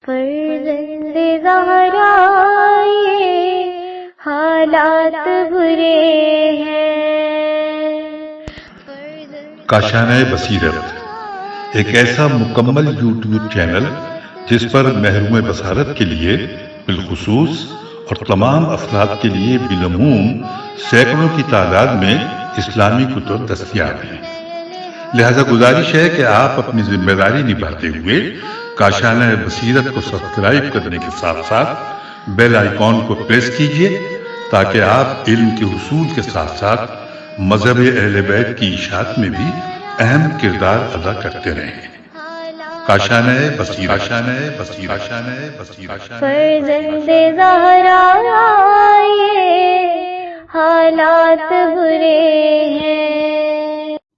فرزند زہرا یہ حالات برے ہیں۔ کاشانہ بصیرت ایک ایسا مکمل یوٹیوب چینل جس پر محروم بصارت کے لیے بالخصوص اور تمام افراد کے لیے بالعموم سینکڑوں کی تعداد میں اسلامی کتب دستیاب ہیں۔ لہذا گزارش ہے کہ آپ اپنی ذمہ داری نبھاتے ہوئے کاشانہ بصیرت کو سبسکرائب کرنے کے ساتھ ساتھ بیل آئیکن کو پریس کیجیے تاکہ آپ علم کے حصول کے ساتھ ساتھ مذہب اہل بیت کی اشاعت میں بھی اہم کردار ادا کرتے رہیں۔ کاشانہ بصیرت۔ فرزند زہرا یہ حالات برے ہیں۔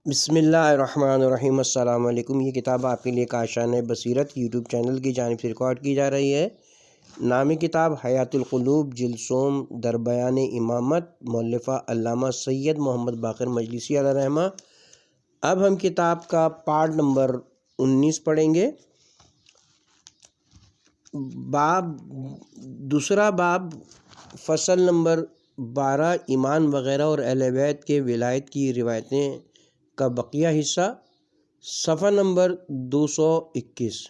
بسم اللہ الرحمن الرحیم۔ السلام علیکم۔ یہ کتاب آپ کے لیے کاشانہ بصیرت یوٹیوب چینل کی جانب سے ریکارڈ کی جا رہی ہے۔ نام کتاب حیات القلوب، جلد سوم، در بیان امامت، مؤلفہ علامہ سید محمد باقر مجلسی علیہ رحمہ۔ اب ہم کتاب کا پارٹ نمبر 19 پڑھیں گے۔ دوسرا باب، فصل نمبر 12، ایمان وغیرہ اور اہل بیت کے ولایت کی روایتیں کا بقیہ حصہ، صفحہ نمبر 221۔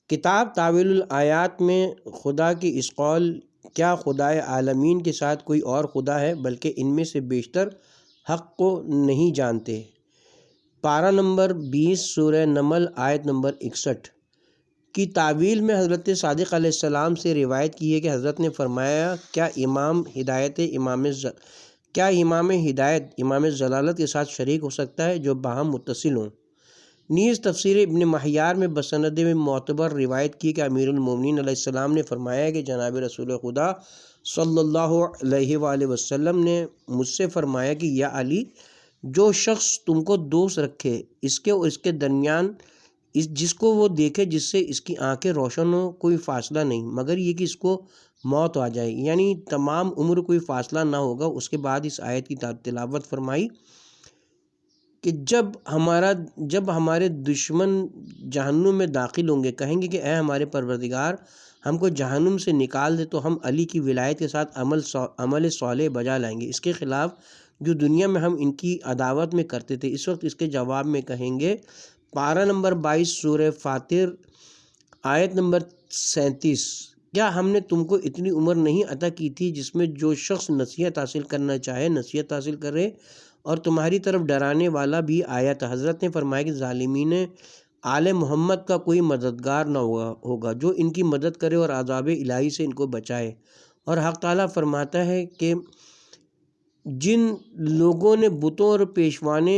کتاب تعویل الآیات میں خدا کی اس قول کیا خدائے عالمین کے ساتھ کوئی اور خدا ہے بلکہ ان میں سے بیشتر حق کو نہیں جانتے، پارہ نمبر 20 سورہ نمل آیت نمبر 61 کی تعویل میں حضرت صادق علیہ السلام سے روایت کی ہے کہ حضرت نے فرمایا کیا امام ہدایت امام ضلالت کے ساتھ شریک ہو سکتا ہے جو باہم متصل ہوں۔ نیز تفسیر ابن مہیار میں بسند میں معتبر روایت کی کہ امیر المومنین علیہ السلام نے فرمایا کہ جناب رسول خدا صلی اللہ علیہ وآلہ وسلم نے مجھ سے فرمایا کہ یا علی، جو شخص تم کو دوست رکھے اس کے اور اس کے درمیان جس کو وہ دیکھے جس سے اس کی آنکھیں روشن ہو کوئی فاصلہ نہیں مگر یہ کہ اس کو موت آ جائے، یعنی تمام عمر کوئی فاصلہ نہ ہوگا۔ اس کے بعد اس آیت کی تلاوت فرمائی کہ جب ہمارے دشمن جہنم میں داخل ہوں گے کہیں گے کہ اے ہمارے پروردگار، ہم کو جہنم سے نکال دے تو ہم علی کی ولایت کے ساتھ عمل صالح بجا لائیں گے، اس کے خلاف جو دنیا میں ہم ان کی عداوت میں کرتے تھے۔ اس وقت اس کے جواب میں کہیں گے، پارہ نمبر 22 سورہ فاطر آیت نمبر 37، کیا ہم نے تم کو اتنی عمر نہیں عطا کی تھی جس میں جو شخص نصیحت حاصل کرنا چاہے نصیحت حاصل کرے اور تمہاری طرف ڈرانے والا بھی آیا تھا؟ حضرت نے فرمایا کہ ظالمین آل محمد کا کوئی مددگار نہ ہوگا جو ان کی مدد کرے اور عذاب الہی سے ان کو بچائے۔ اور حق تعالیٰ فرماتا ہے کہ جن لوگوں نے بتوں اور پیشوانے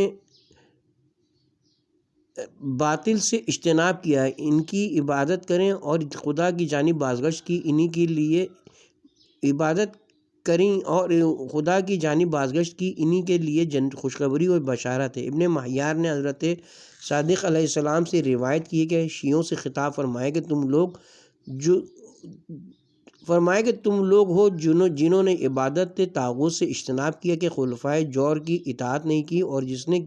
باطل سے اجتناب کیا ہے ان کی عبادت کریں اور خدا کی جانب بازگشت کی انہی کے لیے عبادت کریں اور خدا کی جانب بازگشت کی انہی کے لیے جنت خوشخبری اور بشارت ہے۔ ابن مہیار نے حضرت صادق علیہ السلام سے روایت کی ہے کہ شیعوں سے خطاب فرمایا کہ تم لوگ ہو جنہوں نے عبادت طاغوت سے اجتناب کیا کہ خلفائے جور کی اطاعت نہیں کی، اور جس نے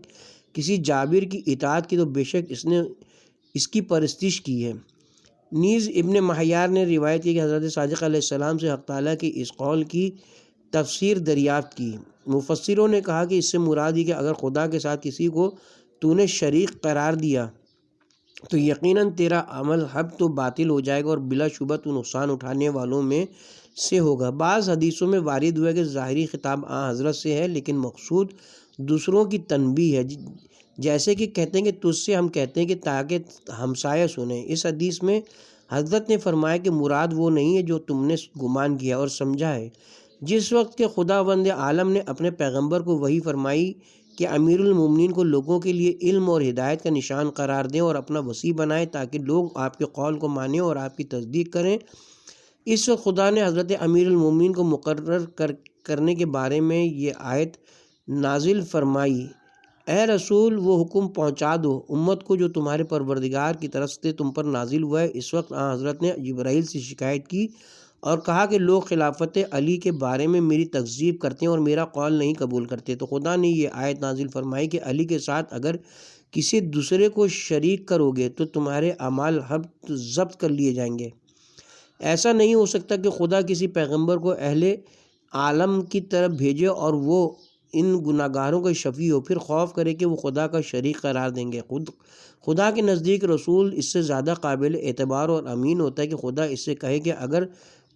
کسی جابر کی اطاعت کی تو بے شک اس نے اس کی پرستش کی ہے۔ نیز ابن مہیار نے روایت کی کہ حضرت صادق علیہ السلام سے حق تعالیٰ کی اس قول کی تفسیر دریافت کی۔ مفسروں نے کہا کہ اس سے مراد یہ کہ اگر خدا کے ساتھ کسی کو تو نے شریک قرار دیا تو یقیناً تیرا عمل حق تو باطل ہو جائے گا اور بلا شبہ تو نقصان اٹھانے والوں میں سے ہوگا۔ بعض حدیثوں میں وارد ہوا کہ ظاہری خطاب حضرت سے ہے لیکن مقصود دوسروں کی تنبیہ ہے، جیسے کہ کہتے ہیں کہ تجھ سے ہم کہتے ہیں کہ تاکہ ہمسایہ سنیں۔ اس حدیث میں حضرت نے فرمایا کہ مراد وہ نہیں ہے جو تم نے گمان کیا اور سمجھا ہے۔ جس وقت کہ خداوند عالم نے اپنے پیغمبر کو وحی فرمائی کہ امیر المومنین کو لوگوں کے لیے علم اور ہدایت کا نشان قرار دیں اور اپنا وصی بنائیں تاکہ لوگ آپ کے قول کو مانیں اور آپ کی تصدیق کریں، اس وقت خدا نے حضرت امیر المومنین کو مقرر کرنے کے بارے میں یہ آیت نازل فرمائی، اے رسول وہ حکم پہنچا دو امت کو جو تمہارے پروردگار کی طرف سے تم پر نازل ہوا ہے۔ اس وقت حضرت نے جبرائیل سے شکایت کی اور کہا کہ لوگ خلافت علی کے بارے میں میری تکذیب کرتے ہیں اور میرا قول نہیں قبول کرتے، تو خدا نے یہ آیت نازل فرمائی کہ علی کے ساتھ اگر کسی دوسرے کو شریک کرو گے تو تمہارے اعمال ضبط کر لیے جائیں گے۔ ایسا نہیں ہو سکتا کہ خدا کسی پیغمبر کو اہل عالم کی طرف بھیجے اور وہ ان گناہگاروں کا شفیع ہو، پھر خوف کرے کہ وہ خدا کا شریک قرار دیں گے۔ خدا کے نزدیک رسول اس سے زیادہ قابل اعتبار اور امین ہوتا ہے کہ خدا اس سے کہے کہ اگر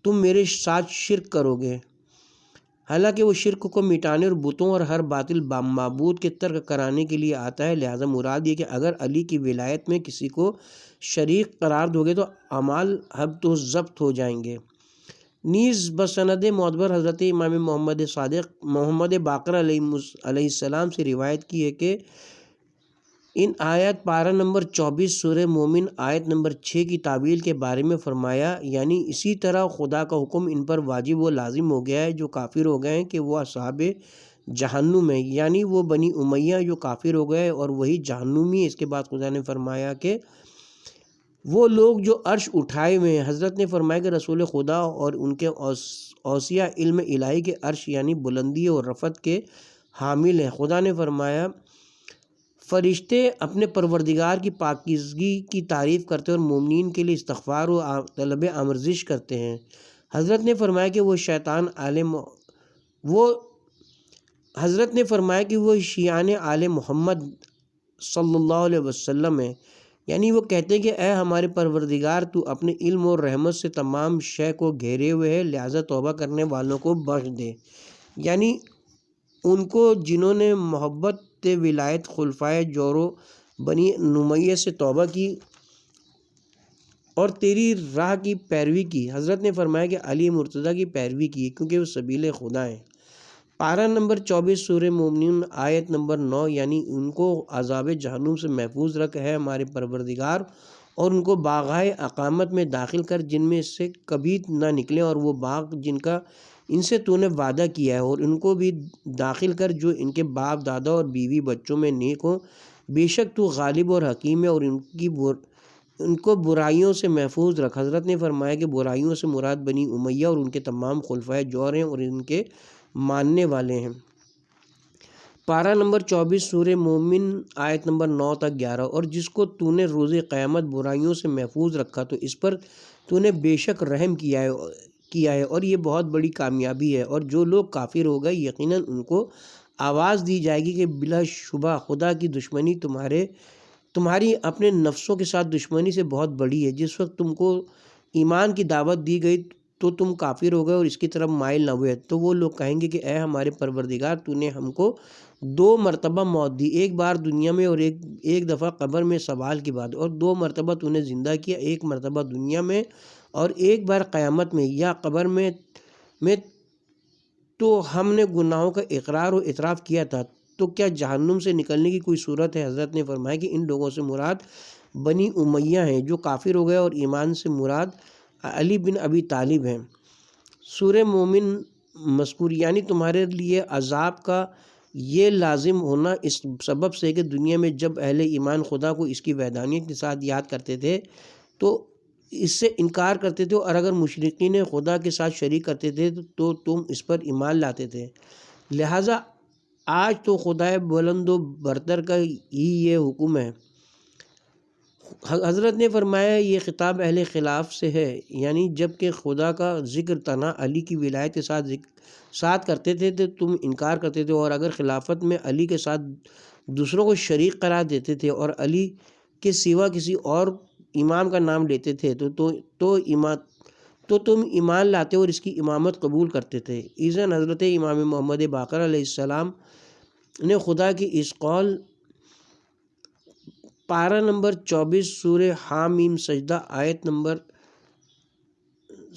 تم میرے ساتھ شرک کرو گے، حالانکہ وہ شرک کو مٹانے اور بتوں اور ہر باطل معبود کے ترک کرانے کے لیے آتا ہے۔ لہٰذا مراد یہ کہ اگر علی کی ولایت میں کسی کو شریک قرار دو گے تو اعمال ضبط ہو جائیں گے۔ نیز بسند معتبر حضرت امام محمد باقر علیہ السلام سے روایت کی ہے کہ ان آیت پارہ نمبر 24 سورہ مومن آیت نمبر 6 کی تعویل کے بارے میں فرمایا، یعنی اسی طرح خدا کا حکم ان پر واجب و لازم ہو گیا ہے جو کافر ہو گئے ہیں کہ وہ اصحاب جہنم ہیں، یعنی وہ بنی امیہ جو کافر ہو گئے اور وہی جہنمی۔ اس کے بعد خدا نے فرمایا کہ وہ لوگ جو عرش اٹھائے ہوئے ہیں، حضرت نے فرمایا کہ رسول خدا اور ان کے اوصیاء علم الہی کے عرش یعنی بلندی اور رفعت کے حامل ہیں۔ خدا نے فرمایا فرشتے اپنے پروردگار کی پاکیزگی کی تعریف کرتے ہیں اور مومنین کے لیے استغفار و طلب آمرزش کرتے ہیں۔ حضرت نے فرمایا کہ وہ شیعان آل محمد صلی اللہ علیہ وسلم ہیں، یعنی وہ کہتے ہیں کہ اے ہمارے پروردگار تو اپنے علم اور رحمت سے تمام شے کو گھیرے ہوئے ہے، لہٰذا توبہ کرنے والوں کو بخش دے، یعنی ان کو جنہوں نے محبت ولایت خلفائے جورو بنی امیہ سے توبہ کی اور تیری راہ کی پیروی کی۔ حضرت نے فرمایا کہ علی مرتضیٰ کی پیروی کی کیونکہ وہ سبیل خدا ہیں۔ پارہ نمبر 24 سورہ مومنون آیت نمبر 9، یعنی ان کو عذاب جہنم سے محفوظ رکھ ہے ہمارے پروردگار، اور ان کو باغائے اقامت میں داخل کر جن میں سے کبھی نہ نکلیں، اور وہ باغ جن کا ان سے تو نے وعدہ کیا ہے، اور ان کو بھی داخل کر جو ان کے باپ دادا اور بیوی بچوں میں نیک ہوں، بے شک تو غالب اور حکیم ہے، اور ان کو برائیوں سے محفوظ رکھ۔ حضرت نے فرمایا کہ برائیوں سے مراد بنی امیہ اور ان کے تمام خلفائے جور ہیں اور ان کے ماننے والے ہیں۔ پارہ نمبر 24 سورہ مومن آیت نمبر 9 تک 11، اور جس کو تو نے روز قیامت برائیوں سے محفوظ رکھا تو اس پر تو نے بے شک رحم کیا ہے اور یہ بہت بڑی کامیابی ہے۔ اور جو لوگ کافر ہو گئے یقیناً ان کو آواز دی جائے گی کہ بلا شبہ خدا کی دشمنی تمہاری اپنے نفسوں کے ساتھ دشمنی سے بہت بڑی ہے۔ جس وقت تم کو ایمان کی دعوت دی گئی تو تم کافر ہو گئے اور اس کی طرف مائل نہ ہوئے، تو وہ لوگ کہیں گے کہ اے ہمارے پروردگار تو نے ہم کو 2 مرتبہ موت دی، ایک بار دنیا میں اور ایک دفعہ قبر میں سوال کے بعد، اور 2 مرتبہ تو نے زندہ کیا، ایک مرتبہ دنیا میں اور ایک بار قیامت میں یا قبر میں تو ہم نے گناہوں کا اقرار و اعتراف کیا تھا، تو کیا جہنم سے نکلنے کی کوئی صورت ہے؟ حضرت نے فرمایا کہ ان لوگوں سے مراد بنی امیہ ہیں جو کافر ہو گئے، اور ایمان سے مراد علی بن ابی طالب ہیں۔ سورہ مومن مذکور، یعنی تمہارے لیے عذاب کا یہ لازم ہونا اس سبب سے کہ دنیا میں جب اہل ایمان خدا کو اس کی وحدانیت کے ساتھ یاد کرتے تھے تو اس سے انکار کرتے تھے، اور اگر مشرکین خدا کے ساتھ شریک کرتے تھے تو تم اس پر ایمان لاتے تھے۔ لہٰذا آج تو خدائے بلند و برتر کا ہی یہ حکم ہے۔ حضرت نے فرمایا یہ خطاب اہل خلاف سے ہے، یعنی جب کہ خدا کا ذکر تنہا علی کی ولایت کے ساتھ کرتے تھے تو تم انکار کرتے تھے، اور اگر خلافت میں علی کے ساتھ دوسروں کو شریک قرار دیتے تھے اور علی کے سوا کسی اور امام کا نام لیتے تھے تو تم ایمان لاتے اور اس کی امامت قبول کرتے تھے۔ اذن حضرت امام محمد باقر علیہ السلام نے خدا کی اس قول پارہ نمبر 24 سورہ حامیم سجدہ آیت نمبر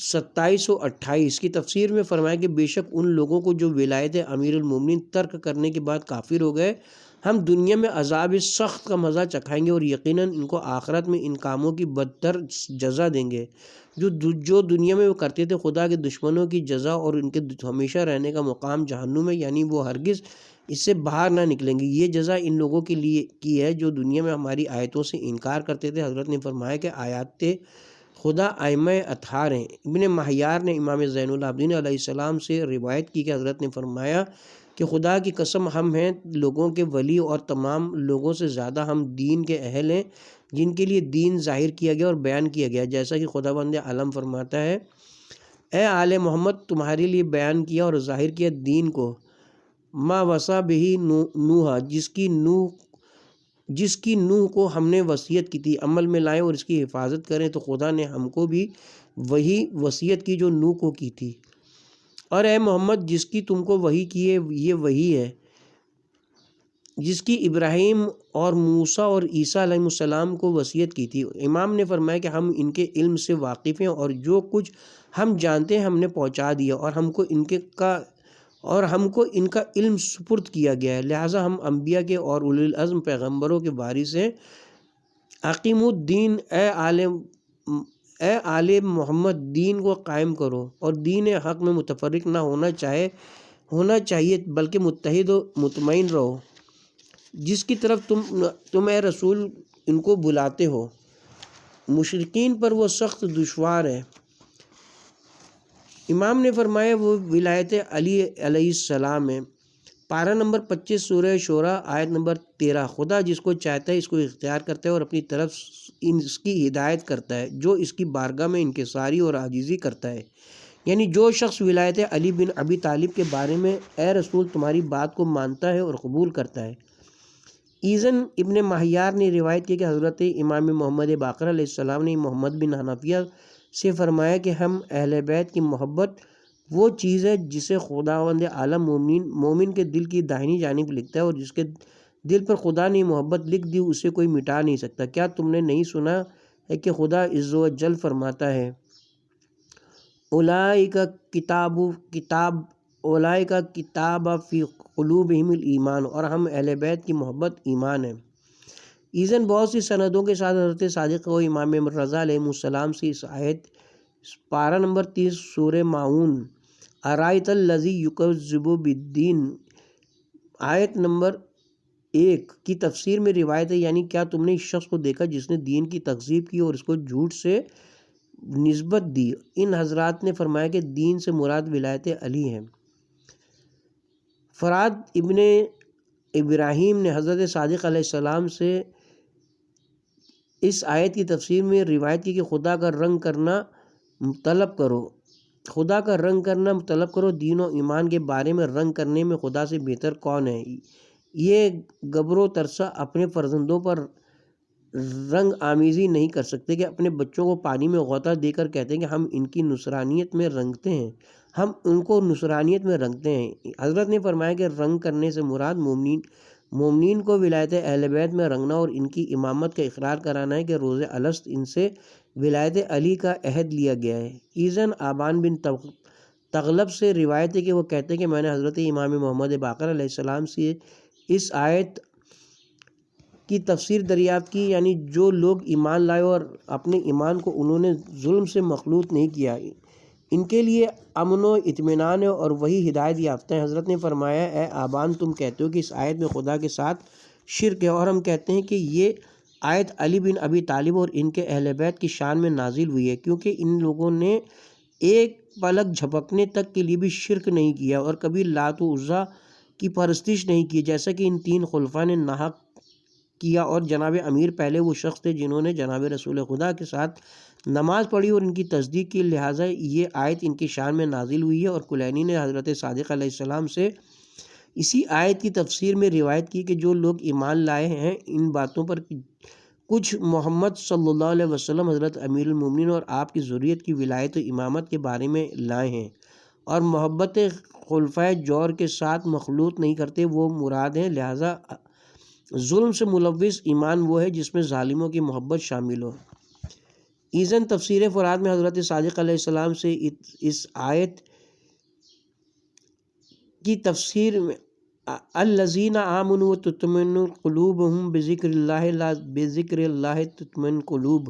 27 و 28 کی تفسیر میں فرمایا کہ بے شک ان لوگوں کو جو ولایت امیر المومنین ترک کرنے کے بعد کافر ہو گئے ہم دنیا میں عذاب سخت کا مزہ چکھائیں گے، اور یقیناً ان کو آخرت میں ان کاموں کی بدتر جزا دیں گے جو دنیا میں وہ کرتے تھے۔ خدا کے دشمنوں کی جزا اور ان کے ہمیشہ رہنے کا مقام جہنم ہے، یعنی وہ ہرگز اس سے باہر نہ نکلیں گے۔ یہ جزا ان لوگوں کے لیے کی ہے جو دنیا میں ہماری آیتوں سے انکار کرتے تھے۔ حضرت نے فرمایا کہ آیات خدا ائمہ اطہار ہیں۔ ابن مہیار نے امام زین العابدین علیہ السلام سے روایت کی کہ حضرت نے فرمایا کہ خدا کی قسم ہم ہیں لوگوں کے ولی اور تمام لوگوں سے زیادہ ہم دین کے اہل ہیں جن کے لیے دین ظاہر کیا گیا اور بیان کیا گیا، جیسا کہ خداوند عالم فرماتا ہے اے آل محمد تمہارے لیے بیان کیا اور ظاہر کیا دین کو، ما وصا بہی نوح جس کی نوح کو ہم نے وصیت کی تھی، عمل میں لائیں اور اس کی حفاظت کریں، تو خدا نے ہم کو بھی وہی وصیت کی جو نوح کو کی تھی۔ اور اے محمد جس کی تم کو وحی کی ہے یہ وہی ہے جس کی ابراہیم اور موسیٰ اور عیسیٰ علیہ السلام کو وصیت کی تھی۔ امام نے فرمایا کہ ہم ان کے علم سے واقف ہیں اور جو کچھ ہم جانتے ہیں ہم نے پہنچا دیا اور ہم کو ان کا علم سپرد کیا گیا ہے، لہٰذا ہم انبیاء کے اور اولی العزم پیغمبروں کے وارث ہیں۔ اقیم الدین اے آل محمد دین کو قائم کرو اور دین حق میں متفرق نہ ہونا چاہیے بلکہ متحد و مطمئن رہو، جس کی طرف تم اے رسول ان کو بلاتے ہو۔ مشرکین پر وہ سخت دشوار ہے۔ امام نے فرمایا وہ ولایت علی علیہ السلام ہے۔ پارہ نمبر 25 سورہ شورى آیت نمبر 13، خدا جس کو چاہتا ہے اس کو اختیار کرتا ہے اور اپنی طرف اس کی ہدایت کرتا ہے، جو اس کی بارگاہ میں انکساری اور عاجزی کرتا ہے، یعنی جو شخص ولایت علی بن ابی طالب کے بارے میں اے رسول تمہاری بات کو مانتا ہے اور قبول کرتا ہے۔ ایزن ابن مہیار نے روایت کی کہ حضرت امام محمد باقر علیہ السلام نے محمد بن حنفیہ سے فرمایا کہ ہم اہل بیت کی محبت وہ چیز ہے جسے خداوند عالم مومن کے دل کی داہنی جانب لکھتا ہے، اور جس کے دل پر خدا نے محبت لکھ دی اسے کوئی مٹا نہیں سکتا۔ کیا تم نے نہیں سنا ہے کہ خدا عز و جل فرماتا ہے اولئک کتاب فی قلوبہم الایمان، اور ہم اہل بیت کی محبت ایمان ہے۔ ایزن بہت سی سندوں کے ساتھ حضرت صادق و امام رضا علیہ السلام سے اس آیت پارہ نمبر 30 سورہ ماعون ارائیت الذی یکذب بالدین آیت نمبر 1 کی تفسیر میں روایت ہے، یعنی کیا تم نے اس شخص کو دیکھا جس نے دین کی تکذیب کی اور اس کو جھوٹ سے نسبت دی؟ ان حضرات نے فرمایا کہ دین سے مراد ولایت علی ہے۔ فراد ابن ابراہیم نے حضرت صادق علیہ السلام سے اس آیت کی تفسیر میں روایت کی کہ خدا کا رنگ کرنا طلب کرو، دین و ایمان کے بارے میں رنگ کرنے میں خدا سے بہتر کون ہے؟ یہ گبر و ترسا اپنے فرزندوں پر رنگ آمیزی نہیں کر سکتے کہ اپنے بچوں کو پانی میں غوطہ دے کر کہتے ہیں کہ ہم ان کی نصرانیت میں رنگتے ہیں، ہم ان کو نصرانیت میں رنگتے ہیں۔ حضرت نے فرمایا کہ رنگ کرنے سے مراد مومنین کو ولایت اہل بیت میں رنگنا اور ان کی امامت کا اقرار کرانا ہے کہ روز الست ان سے ولایت علی کا عہد لیا گیا ہے۔ ایزن آبان بن تغلب سے روایت ہے کہ وہ کہتے ہیں کہ میں نے حضرت امام محمد باقر علیہ السلام سے اس آیت کی تفسیر دریافت کی، یعنی جو لوگ ایمان لائے اور اپنے ایمان کو انہوں نے ظلم سے مخلوط نہیں کیا ان کے لیے امن و اطمینان ہے اور وہی ہدایت یافتہ ہیں۔ حضرت نے فرمایا اے آبان تم کہتے ہو کہ اس آیت میں خدا کے ساتھ شرک ہے، اور ہم کہتے ہیں کہ یہ آیت علی بن ابی طالب اور ان کے اہل بیت کی شان میں نازل ہوئی ہے، کیونکہ ان لوگوں نے ایک پلک جھپکنے تک کے لیے بھی شرک نہیں کیا اور کبھی لات و عزیٰ کی پرستش نہیں کی جیسا کہ ان تین خلفاء نے ناحق کیا، اور جناب امیر پہلے وہ شخص تھے جنہوں نے جناب رسول خدا کے ساتھ نماز پڑھی اور ان کی تصدیق کی، لہٰذا یہ آیت ان کی شان میں نازل ہوئی ہے۔ اور کلینی نے حضرت صادق علیہ السلام سے اسی آیت کی تفسیر میں روایت کی کہ جو لوگ ایمان لائے ہیں ان باتوں پر کچھ محمد صلی اللہ علیہ وسلم حضرت امیر المومنین اور آپ کی ذریت کی ولایت و امامت کے بارے میں لائے ہیں اور محبت خلفائے جور کے ساتھ مخلوط نہیں کرتے، وہ مراد ہیں، لہٰذا ظلم سے ملوث ایمان وہ ہے جس میں ظالموں کی محبت شامل ہو۔ ایزن تفسیر فرات میں حضرت صادق علیہ السلام سے اس آیت کی تفسیر میں الذین آمنوا وتطمئن قلوبہم بذکر اللہ لا بذکر اللہ تطمئن قلوب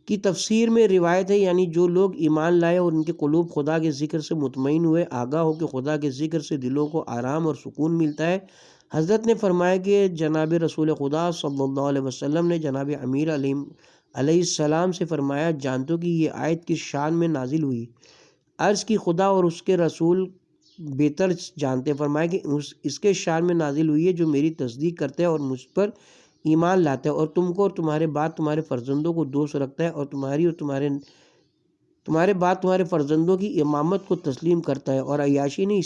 کی تفسیر میں روایت ہے، یعنی جو لوگ ایمان لائے اور ان کے قلوب خدا کے ذکر سے مطمئن ہوئے، آگاہ ہو کہ خدا کے ذکر سے دلوں کو آرام اور سکون ملتا ہے۔ حضرت نے فرمایا کہ جناب رسول خدا صلی اللہ علیہ وسلم نے جناب امیر علیہ السلام سے فرمایا جانتے ہو کہ یہ آیت کس شان میں نازل ہوئی؟ عرض کی خدا اور اس کے رسول بہتر جانتے ہیں۔ فرمایا کہ اس کے شان میں نازل ہوئی ہے جو میری تصدیق کرتا ہے اور مجھ پر ایمان لاتا ہے اور تم کو اور تمہارے بعد تمہارے فرزندوں کو دوست رکھتا ہے اور تمہارے بعد تمہارے فرزندوں کی امامت کو تسلیم کرتا ہے۔ اور عیاشی نے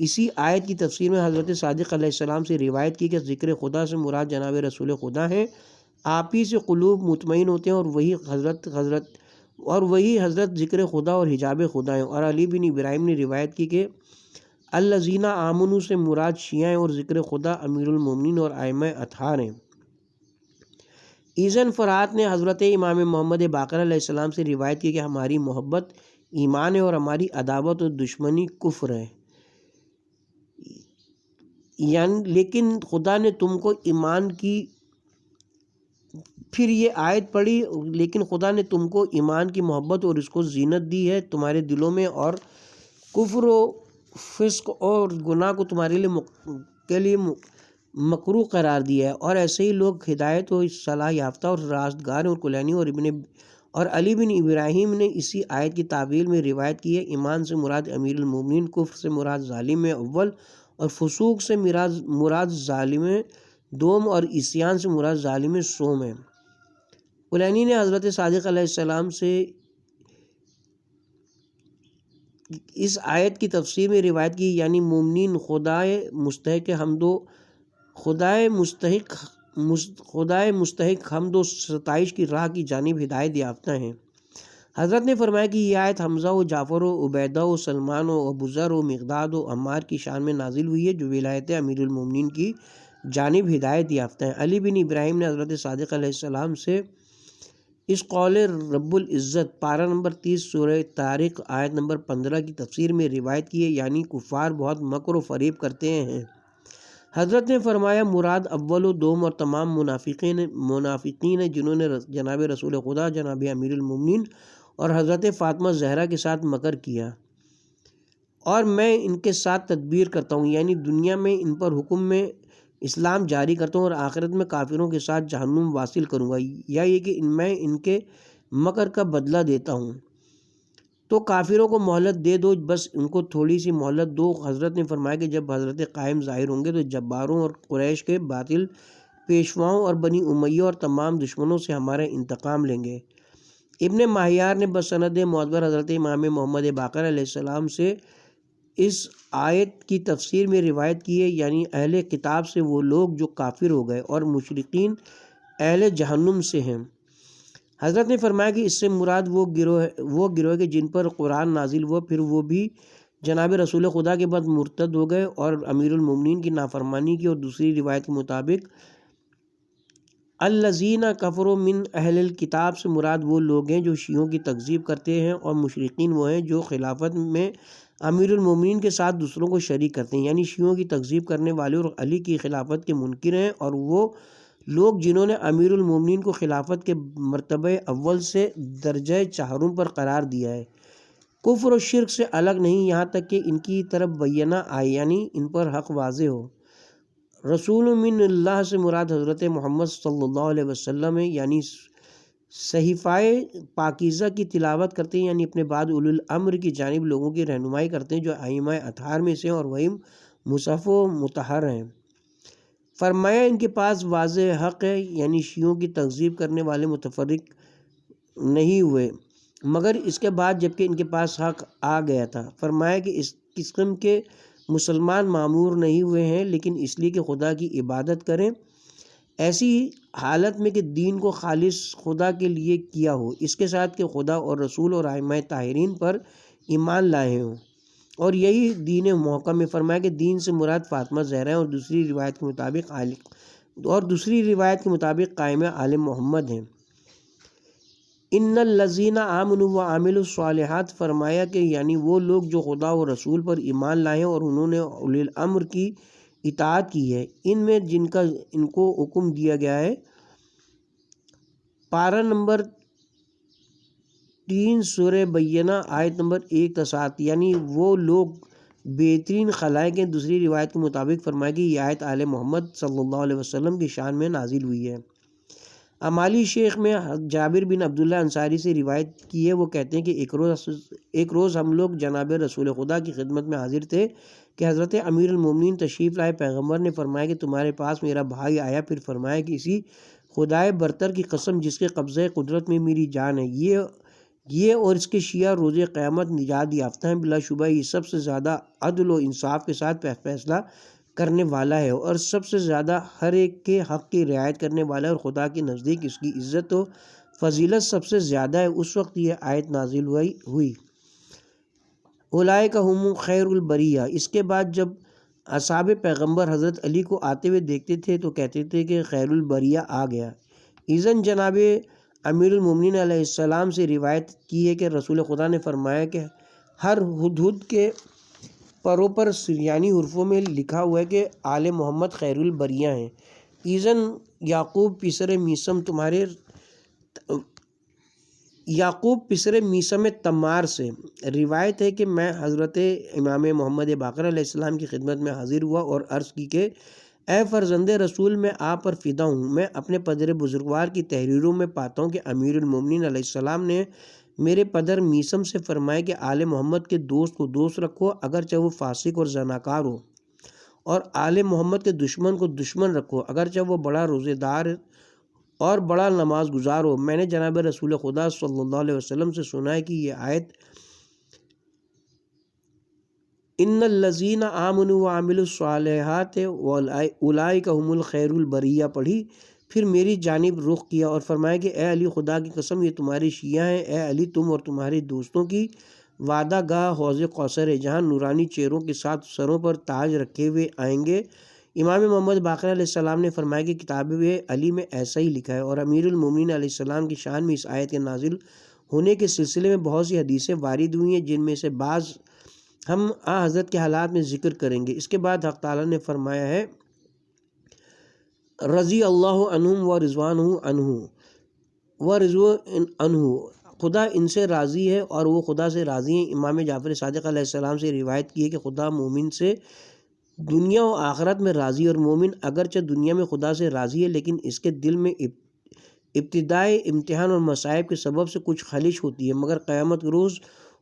اسی آیت کی تفسیر میں حضرت صادق علیہ السلام سے روایت کی کہ ذکر خدا سے مراد جناب رسول خدا ہیں، آپ ہی سے قلوب مطمئن ہوتے ہیں اور وہی حضرت ذکر خدا اور حجاب خدا ہیں۔ اور علی بن ابراہیم نے روایت کی کہ الذین آمنوا سے مراد شیعہ ہیں اور ذکر خدا امیر المومنین اور ائمہ اطہار ہیں۔ ایزن فرات نے حضرت امام محمد باقر علیہ السلام سے روایت کی کہ ہماری محبت ایمان ہے اور ہماری عداوت اور دشمنی کفر ہے، یعنی لیکن خدا نے تم کو ایمان کی، پھر یہ آیت پڑھی، لیکن خدا نے تم کو ایمان کی محبت اور اس کو زینت دی ہے تمہارے دلوں میں اور کفر و فسق اور گناہ کو تمہارے لیے مکروہ قرار دیا ہے۔ اور ایسے ہی لوگ ہدایت و صلاح یافتہ اور راستگار اور کلینی اور علی بن ابراہیم نے اسی آیت کی تعویل میں روایت کی ہے ایمان سے مراد امیر المومنین، کفر سے مراد ظالم اول اور فسوق سے مراد ظالم دوم اور عصیان سے مراد ظالم سوم ہے۔ کلینی نے حضرت صادق علیہ السلام سے اس آیت کی تفسیر میں روایت کی یعنی مومنین خدائے مستحق حمد و ستائش کی راہ کی جانب ہدایت یافتہ ہیں۔ حضرت نے فرمایا کہ یہ آیت حمزہ و جعفر و عبیدہ و سلمان و ابو ذر و مقداد و عمار کی شان میں نازل ہوئی ہے جو ولایت امیر المومنین کی جانب ہدایت یافتہ ہیں۔ علی بن ابراہیم نے حضرت صادق علیہ السلام سے اس قول رب العزت پارہ نمبر 30 سورہ طارق آیت نمبر 15 کی تفسیر میں روایت کی ہے یعنی کفار بہت مکر و فریب کرتے ہیں۔ حضرت نے فرمایا مراد اول و دوم اور تمام منافقین ہیں جنہوں نے جناب رسول خدا جناب امیر المومنین اور حضرت فاطمہ زہرا کے ساتھ مکر کیا اور میں ان کے ساتھ تدبیر کرتا ہوں، یعنی دنیا میں ان پر حکم میں اسلام جاری کرتا ہوں اور آخرت میں کافروں کے ساتھ جہنم واصل کروں گا، یا یہ کہ میں ان کے مکر کا بدلہ دیتا ہوں تو کافروں کو مہلت دے دو، بس ان کو تھوڑی سی مہلت دو۔ حضرت نے فرمایا کہ جب حضرت قائم ظاہر ہوں گے تو جباروں اور قریش کے باطل پیشواؤں اور بنی امیہ اور تمام دشمنوں سے ہمارا انتقام لیں گے۔ ابن ماہیار نے بسند معتبر حضرت امام محمد باقر علیہ السلام سے اس آیت کی تفسیر میں روایت کی ہے یعنی اہل کتاب سے وہ لوگ جو کافر ہو گئے اور مشرکین اہل جہنم سے ہیں۔ حضرت نے فرمایا کہ اس سے مراد وہ گروہ کہ جن پر قرآن نازل ہوا پھر وہ بھی جناب رسول خدا کے بعد مرتد ہو گئے اور امیر المومنین کی نافرمانی کی، اور دوسری روایت کے مطابق الذین کفروا من اہل الکتاب سے مراد وہ لوگ ہیں جو شیعوں کی تکذیب کرتے ہیں، اور مشرکین وہ ہیں جو خلافت میں امیر المومنین کے ساتھ دوسروں کو شریک کرتے ہیں، یعنی شیعوں کی تکذیب کرنے والے اور علی کی خلافت کے منکر ہیں، اور وہ لوگ جنہوں نے امیر المومنین کو خلافت کے مرتبہ اول سے درجہ چہارم پر قرار دیا ہے، کفر و شرک سے الگ نہیں یہاں تک کہ ان کی طرف بینہ آئے یعنی ان پر حق واضح ہو۔ رسول من اللہ سے مراد حضرت محمد صلی اللہ علیہ وسلم ہے، یعنی صحیفہ پاکیزہ کی تلاوت کرتے ہیں، یعنی اپنے بعد اولو الامر کی جانب لوگوں کی رہنمائی کرتے ہیں جو ائمہ اطہار میں سے اور وہی مصحف و مطہر ہیں۔ فرمایا ان کے پاس واضح حق ہے، یعنی شیعوں کی تکذیب کرنے والے متفرق نہیں ہوئے مگر اس کے بعد جبکہ ان کے پاس حق آ گیا تھا۔ فرمایا کہ اس قسم کے مسلمان معمور نہیں ہوئے ہیں لیکن اس لیے کہ خدا کی عبادت کریں، ایسی حالت میں کہ دین کو خالص خدا کے لیے کیا ہو، اس کے ساتھ کہ خدا اور رسول اور ائمہ طاہرین پر ایمان لائے ہوں، اور یہی دین محکم ہے۔ فرمایا کہ دین سے مراد فاطمہ زہرا ہے، اور دوسری روایت کے مطابق قائم آل محمد ہیں۔ ان الذین آمنوا وعملوا الصالحات، فرمایا کہ یعنی وہ لوگ جو خدا و رسول پر ایمان لائے ہیں اور انہوں نے اولی الامر کی اطاعت کی ہے، ان کو حکم دیا گیا ہے۔ پارہ نمبر 3 سورہ بینہ آیت نمبر 1 تا 7، یعنی وہ لوگ بہترین خلائق ہیں۔ دوسری روایت کے مطابق فرمایا کہ یہ آیت آل محمد صلی اللہ علیہ وسلم کی شان میں نازل ہوئی ہے۔ امالی شیخ میں جابر بن عبداللہ انصاری سے روایت کی ہے، وہ کہتے ہیں کہ ایک روز ہم لوگ جناب رسول خدا کی خدمت میں حاضر تھے کہ حضرت امیر المومنین تشریف لائے۔ پیغمبر نے فرمایا کہ تمہارے پاس میرا بھائی آیا، پھر فرمایا کہ اسی خدائے برتر کی قسم جس کے قبضہ قدرت میں میری جان ہے، یہ اور اس کے شیعہ روز قیامت نجات یافتہ ہیں، بلا شبہ یہ سب سے زیادہ عدل و انصاف کے ساتھ فیصلہ کرنے والا ہے اور سب سے زیادہ ہر ایک کے حق کی رعایت کرنے والا ہے، اور خدا کے نزدیک اس کی عزت و فضیلت سب سے زیادہ ہے۔ اس وقت یہ آیت نازل ہوئی اولئک ھم خیر البریہ۔ اس کے بعد جب اصحاب پیغمبر حضرت علی کو آتے ہوئے دیکھتے تھے تو کہتے تھے کہ خیر البریہ آ گیا۔ اذن جناب امیر المومنین علیہ السلام سے روایت کی ہے کہ رسول خدا نے فرمایا کہ ہر ہدہد کے پروں پر سریانی حروفوں میں لکھا ہوا ہے کہ آل محمد خیر البریہ ہیں۔ اذن یعقوب پسر میثم تمار سے روایت ہے کہ میں حضرت امام محمد باقر علیہ السلام کی خدمت میں حاضر ہوا اور عرض کی کہ اے فرزند رسول، میں آپ پر فدا ہوں۔ میں اپنے پدر بزرگوار کی تحریروں میں پاتا ہوں کہ امیر المومنین علیہ السلام نے میرے پدر میثم سے فرمایا کہ آل محمد کے دوست کو دوست رکھو اگرچہ وہ فاسق اور زناکار ہو، اور آل محمد کے دشمن کو دشمن رکھو اگرچہ وہ بڑا روزے دار اور بڑا نماز گزار ہو۔ میں نے جناب رسول خدا صلی اللہ علیہ وسلم سے سنا ہے کہ یہ آیت ان الذین آمنوا وعملوا الصالحات اولئک ھم الخیر البریہ پڑھی، پھر میری جانب رخ کیا اور فرمایا کہ اے علی، خدا کی قسم یہ تمہارے شیعہ ہیں۔ اے علی، تم اور تمہارے دوستوں کی وعدہ گاہ حوض کوثر ہے جہاں نورانی چہروں کے ساتھ سروں پر تاج رکھے ہوئے آئیں گے۔ امام محمد باقر علیہ السلام نے فرمایا کہ کتاب علی میں ایسا ہی لکھا ہے، اور امیر المومنین علیہ السلام کی شان میں اس آیت کے نازل ہونے کے سلسلے میں بہت سی حدیثیں وارد ہوئی ہیں، جن میں سے بعض ہم حضرت کے حالات میں ذکر کریں گے۔ اس کے بعد حق تعالیٰ نے فرمایا ہے رضی اللہ عنہم و رضوانہ عنہ، خدا ان سے راضی ہے اور وہ خدا سے راضی ہیں۔ امام جعفر صادق علیہ السلام سے روایت کی ہے کہ خدا مومن سے دنیا و آخرت میں راضی، اور مومن اگرچہ دنیا میں خدا سے راضی ہے لیکن اس کے دل میں ابتدائی امتحان اور مصائب کے سبب سے کچھ خلش ہوتی ہے، مگر قیامت کے روز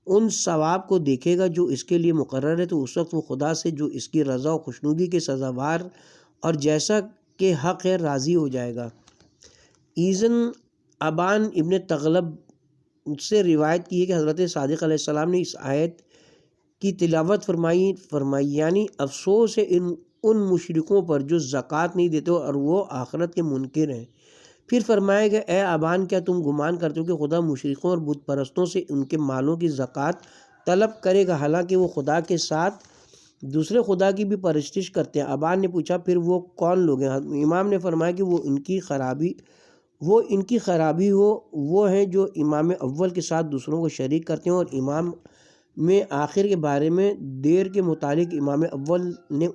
ان ثواب کو دیکھے گا جو اس کے لیے مقرر ہے، تو اس وقت وہ خدا سے جو اس کی رضا و خوشنودی کے سزاوار اور جیسا کہ حق ہے راضی ہو جائے گا۔ ایزن ابان ابن تغلب سے روایت کی ہے کہ حضرت صادق علیہ السلام نے اس آیت کی تلاوت فرمائی یعنی افسوس ہے ان مشرکوں پر جو زکوٰۃ نہیں دیتے اور وہ آخرت کے منکر ہیں۔ پھر فرمایا کہ اے ابان، کیا تم گمان کرتے ہو کہ خدا مشرکوں اور بت پرستوں سے ان کے مالوں کی زکوٰۃ طلب کرے گا، حالانکہ وہ خدا کے ساتھ دوسرے خدا کی بھی پرستش کرتے ہیں؟ ابان نے پوچھا پھر وہ کون لوگ ہیں؟ امام نے فرمایا کہ وہ ان کی خرابی ہو وہ ہیں جو امام اول کے ساتھ دوسروں کو شریک کرتے ہیں، اور امام میں آخر کے بارے میں دیر کے متعلق امام اول نے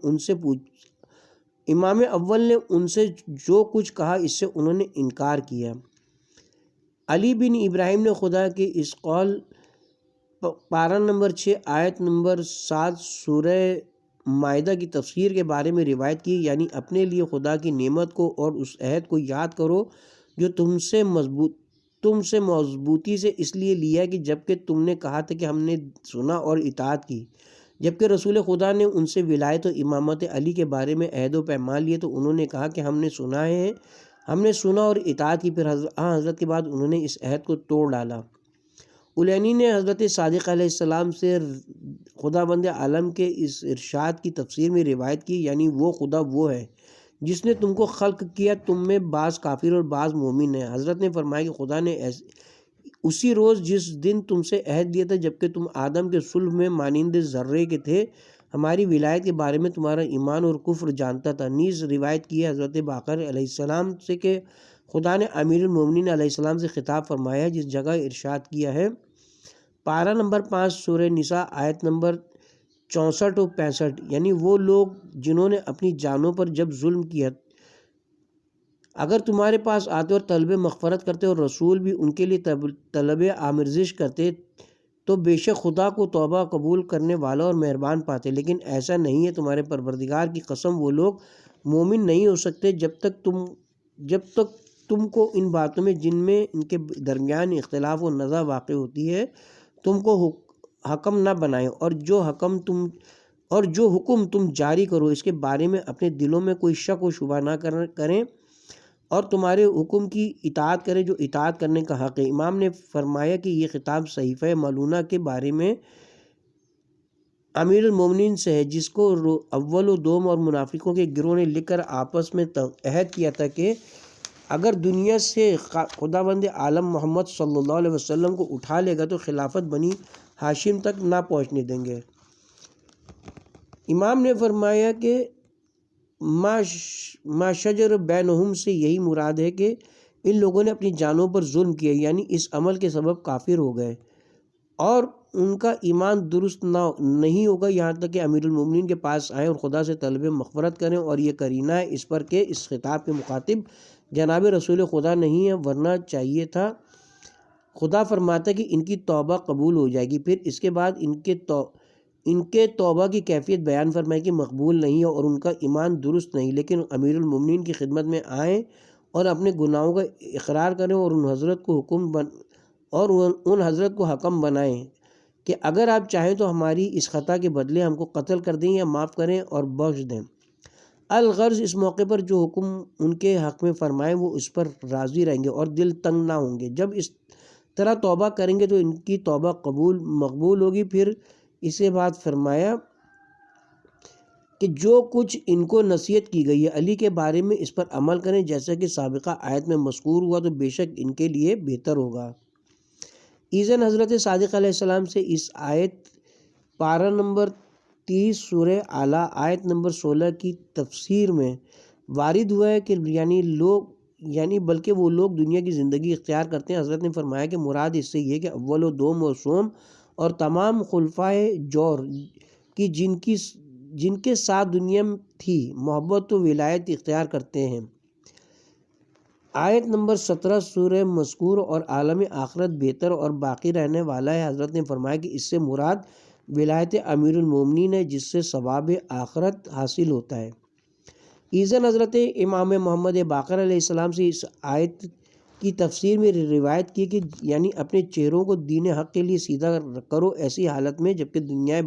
ان سے جو کچھ کہا اس سے انہوں نے انکار کیا۔ علی بن ابراہیم نے خدا کے اس قول پارہ نمبر 6 آیت نمبر 7 سورہ مائدہ کی تفسیر کے بارے میں روایت کی، یعنی اپنے لیے خدا کی نعمت کو اور اس عہد کو یاد کرو جو تم سے مضبوطی سے اس لیے لیا کہ جبکہ تم نے کہا تھا کہ ہم نے سنا اور اطاعت کی، جبکہ رسول خدا نے ان سے ولایت و امامت علی کے بارے میں عہد و پیمان لیے تو انہوں نے کہا کہ ہم نے سنا اور اطاعت کی، پھر حضرت کے بعد انہوں نے اس عہد کو توڑ ڈالا۔ علینی نے حضرت صادق علیہ السلام سے خداوند عالم کے اس ارشاد کی تفسیر میں روایت کی، یعنی وہ خدا وہ ہے جس نے تم کو خلق کیا، تم میں بعض کافر اور بعض مومن ہیں۔ حضرت نے فرمایا کہ خدا نے اسی روز جس دن تم سے عہد لیا تھا جبکہ تم آدم کے صلب میں مانند ذرے کے تھے، ہماری ولایت کے بارے میں تمہارا ایمان اور کفر جانتا تھا۔ نیز روایت کی ہے حضرت باقر علیہ السلام سے کہ خدا نے امیر المومنین علیہ السلام سے خطاب فرمایا جس جگہ ارشاد کیا ہے پارہ نمبر 5 سورہ نساء آیت نمبر 64 و 65، یعنی وہ لوگ جنہوں نے اپنی جانوں پر جب ظلم کیا اگر تمہارے پاس آتے اور طلب مغفرت کرتے اور رسول بھی ان کے لیے طلب آمرزش کرتے تو بے شک خدا کو توبہ قبول کرنے والا اور مہربان پاتے، لیکن ایسا نہیں ہے۔ تمہارے پروردگار کی قسم وہ لوگ مومن نہیں ہو سکتے جب تک تم کو ان باتوں میں جن میں ان کے درمیان اختلاف و نزاع واقع ہوتی ہے تم کو حکم نہ بنائیں، اور جو حکم تم جاری کرو اس کے بارے میں اپنے دلوں میں کوئی شک و شبہ نہ کریں اور تمہارے حکم کی اطاعت کریں جو اطاعت کرنے کا حق ہے۔ امام نے فرمایا کہ یہ خطاب صحیفہ ملونہ کے بارے میں امیر المومنین سے ہے، جس کو اول و دوم اور منافقوں کے گروہ نے لکھ کر آپس میں عہد کیا تھا کہ اگر دنیا سے خداوند عالم محمد صلی اللہ علیہ وسلم کو اٹھا لے گا تو خلافت بنی ہاشم تک نہ پہنچنے دیں گے۔ امام نے فرمایا کہ ما شجر بینہم سے یہی مراد ہے کہ ان لوگوں نے اپنی جانوں پر ظلم کیا، یعنی اس عمل کے سبب کافر ہو گئے اور ان کا ایمان درست نہیں ہوگا یہاں تک کہ امیر المومنین کے پاس آئیں اور خدا سے طلب مغفرت کریں، اور یہ قرینہ ہے اس پر کہ اس خطاب کے مخاطب جناب رسول خدا نہیں ہے، ورنہ چاہیے تھا خدا فرماتا کہ ان کی توبہ قبول ہو جائے گی۔ پھر اس کے بعد ان کے توبہ کی کیفیت بیان فرمائے کہ مقبول نہیں ہے اور ان کا ایمان درست نہیں، لیکن امیر المومنین کی خدمت میں آئیں اور اپنے گناہوں کا اقرار کریں اور ان حضرت کو حکم بنائیں کہ اگر آپ چاہیں تو ہماری اس خطا کے بدلے ہم کو قتل کر دیں یا معاف کریں اور بخش دیں۔ الغرض اس موقع پر جو حکم ان کے حق میں فرمائیں وہ اس پر راضی رہیں گے اور دل تنگ نہ ہوں گے۔ جب اس طرح توبہ کریں گے تو ان کی توبہ مقبول ہوگی۔ پھر اسے بعد فرمایا کہ جو کچھ ان کو نصیحت کی گئی ہے علی کے بارے میں اس پر عمل کریں جیسا کہ سابقہ آیت میں مذکور ہوا، تو بے شک ان کے لیے بہتر ہوگا۔ ایذن حضرت صادق علیہ السلام سے اس آیت پارہ نمبر 30 سورہ اعلیٰ آیت نمبر 16 کی تفسیر میں وارد ہوا ہے کہ بلکہ وہ لوگ دنیا کی زندگی اختیار کرتے ہیں۔ حضرت نے فرمایا کہ مراد اس سے یہ کہ اول و دوم و سوم اور تمام خلفائے جور کی جن کے ساتھ دنیا تھی محبت و ولایت اختیار کرتے ہیں۔ آیت نمبر 17 سورہ مذکور اور عالم آخرت بہتر اور باقی رہنے والا ہے۔ حضرت نے فرمایا کہ اس سے مراد ولایت امیر المومنین ہے جس سے ثواب آخرت حاصل ہوتا ہے۔ ایذن حضرت امام محمد باقر علیہ السلام سے اس آیت کی تفسیر میں روایت کی کہ یعنی اپنے چہروں کو دین حق کے لیے سیدھا کرو ایسی حالت میں جبکہ دنیا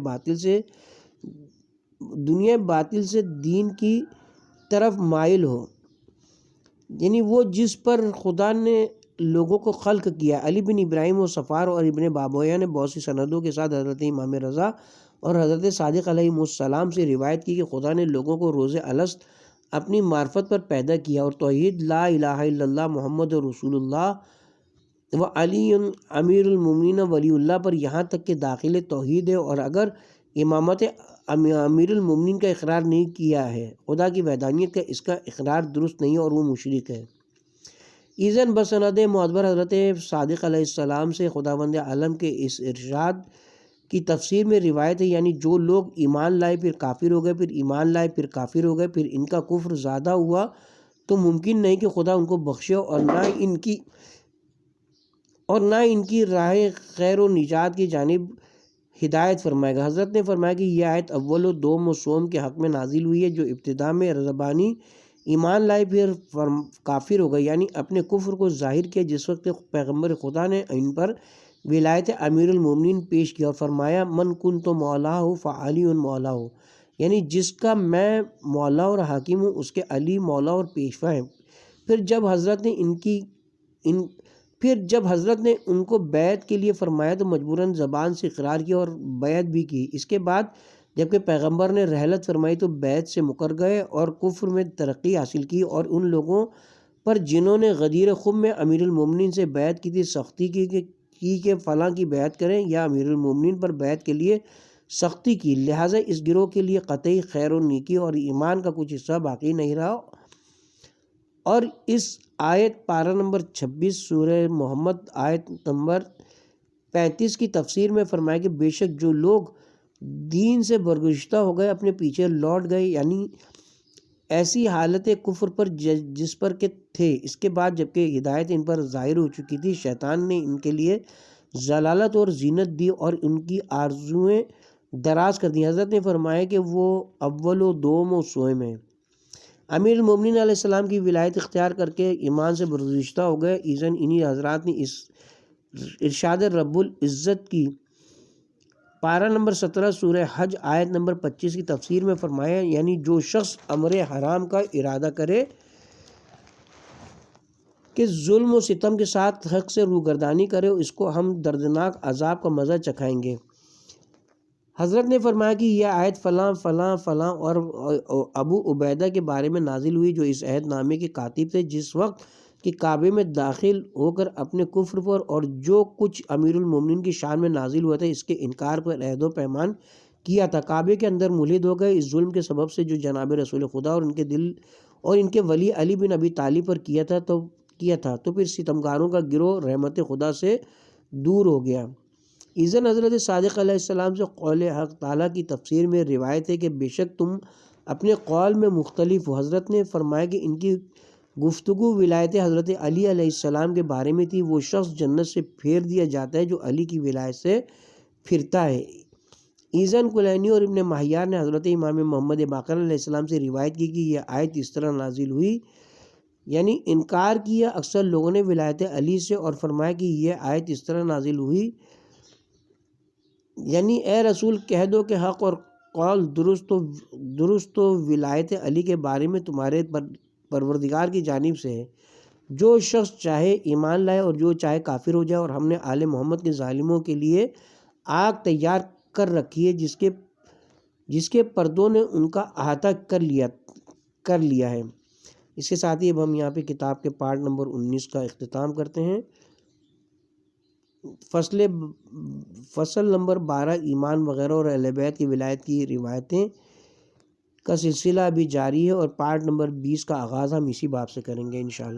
باطل سے دین کی طرف مائل ہو، یعنی وہ جس پر خدا نے لوگوں کو خلق کیا۔ علی بن ابراہیم و صفار اور ابن بابویہ نے بہت سی سندوں کے ساتھ حضرت امام رضا اور حضرت صادق علیہ السلام سے روایت کی کہ خدا نے لوگوں کو روز الست اپنی معرفت پر پیدا کیا اور توحید لا الہ الا اللہ محمد رسول اللہ و علی امیر المومنین ولی اللہ پر یہاں تک کہ داخل توحید ہے، اور اگر امامت امیر المومنین کا اقرار نہیں کیا ہے خدا کی وحدانیت کا اس کا اقرار درست نہیں اور وہ مشرک ہے۔ ایذن بسند معتبر حضرت صادق علیہ السلام سے خداوند عالم کے اس ارشاد کی تفسیر میں روایت ہے، یعنی جو لوگ ایمان لائے پھر کافر ہو گئے، پھر ایمان لائے پھر کافر ہو گئے، پھر ان کا کفر زیادہ ہوا تو ممکن نہیں کہ خدا ان کو بخشے اور نہ ان کی راہ خیر و نجات کی جانب ہدایت فرمائے گا۔ حضرت نے فرمایا کہ یہ آیت اول و دوم و سوم کے حق میں نازل ہوئی ہے جو ابتدا میں زبانی ایمان لائے پھر کافر ہو گئے، یعنی اپنے کفر کو ظاہر کیا جس وقت پیغمبر خدا نے ان پر ولایت امیر المومنین پیش کیا اور فرمایا من کنت مولاہ فعلی مولاہ، یعنی جس کا میں مولا اور حاکم ہوں اس کے علی مولا اور پیشوا ہیں۔ پھر جب حضرت نے ان کو بیعت کے لیے فرمایا تو مجبوراً زبان سے اقرار کیا اور بیعت بھی کی۔ اس کے بعد جبکہ پیغمبر نے رحلت فرمائی تو بیعت سے مکر گئے اور کفر میں ترقی حاصل کی، اور ان لوگوں پر جنہوں نے غدیر خم میں امیر المومنین سے بیعت کی تھی سختی کی کہ فلاں کی بیعت کریں یا امیر المومنین پر بیعت کے لیے سختی کی، لہٰذا اس گروہ کے لیے قطعی خیر و نیکی اور ایمان کا کچھ حصہ باقی نہیں رہا۔ اور اس آیت پارہ نمبر 26 سورہ محمد آیت نمبر 35 کی تفسیر میں فرمایا کہ بے شک جو لوگ دین سے برگزشتہ ہو گئے اپنے پیچھے لوٹ گئے، یعنی ایسی حالت کفر پر جس پر کہ تھے، اس کے بعد جبکہ ہدایت ان پر ظاہر ہو چکی تھی شیطان نے ان کے لیے ضلالت اور زینت دی اور ان کی آرزویں دراز کر دی۔ حضرت نے فرمایا کہ وہ اول و دوم و سوم ہے۔ امیر المومنین علیہ السلام کی ولایت اختیار کر کے ایمان سے برگزشتہ ہو گئے۔ ایزن انہی حضرات نے اس ارشاد رب العزت کی پارہ نمبر 17 سورہ حج آیت نمبر 25 کی تفسیر میں فرمایا، یعنی جو شخص امر حرام کا ارادہ کرے کہ ظلم و ستم کے ساتھ حق سے روگردانی کرے، اس کو ہم دردناک عذاب کا مزہ چکھائیں گے۔ حضرت نے فرمایا کہ یہ آیت فلاں فلاں فلاں اور ابو عبیدہ کے بارے میں نازل ہوئی جو اس عہد نامے کے کاتب تھے، جس وقت کہ کعبے میں داخل ہو کر اپنے کفر پر اور جو کچھ امیر المومنین کی شان میں نازل ہوا تھا اس کے انکار پر عہد و پیمان کیا تھا، کعبے کے اندر ملحد ہو گئے اس ظلم کے سبب سے جو جناب رسول خدا اور ان کے ولی علی بن ابی طالب پر کیا تھا تو پھر ستمگاروں کا گروہ رحمت خدا سے دور ہو گیا۔ اذن حضرت صادق علیہ السلام سے قول حق تعالیٰ کی تفسیر میں روایت ہے کہ بے شک تم اپنے قول میں مختلف ہو۔ حضرت نے فرمایا کہ ان کی گفتگو ولایت حضرت علی علیہ السلام کے بارے میں تھی، وہ شخص جنت سے پھیر دیا جاتا ہے جو علی کی ولایت سے پھرتا ہے۔ ایزن کلینی اور ابن مہیار نے حضرت امام محمد باقر علیہ السلام سے روایت کی کہ یہ آیت اس طرح نازل ہوئی، یعنی انکار کیا اکثر لوگوں نے ولایت علی سے، اور فرمایا کہ یہ آیت اس طرح نازل ہوئی، یعنی اے رسول کہہ دو کہ حق اور قول درست و ولایت علی کے بارے میں تمہارے پروردگار کی جانب سے ہے، جو شخص چاہے ایمان لائے اور جو چاہے کافر ہو جائے، اور ہم نے آل محمد کے ظالموں کے لیے آگ تیار کر رکھی ہے جس کے پردوں نے ان کا احاطہ کر لیا ہے۔ اس کے ساتھ ہی اب ہم یہاں پہ کتاب کے پارٹ نمبر 19 کا اختتام کرتے ہیں۔ فصل نمبر 12 ایمان وغیرہ اور اہل بیت کی ولایت کی روایتیں کا سلسلہ ابھی جاری ہے، اور پارٹ نمبر 20 کا آغاز ہم اسی باب سے کریں گے انشاءاللہ۔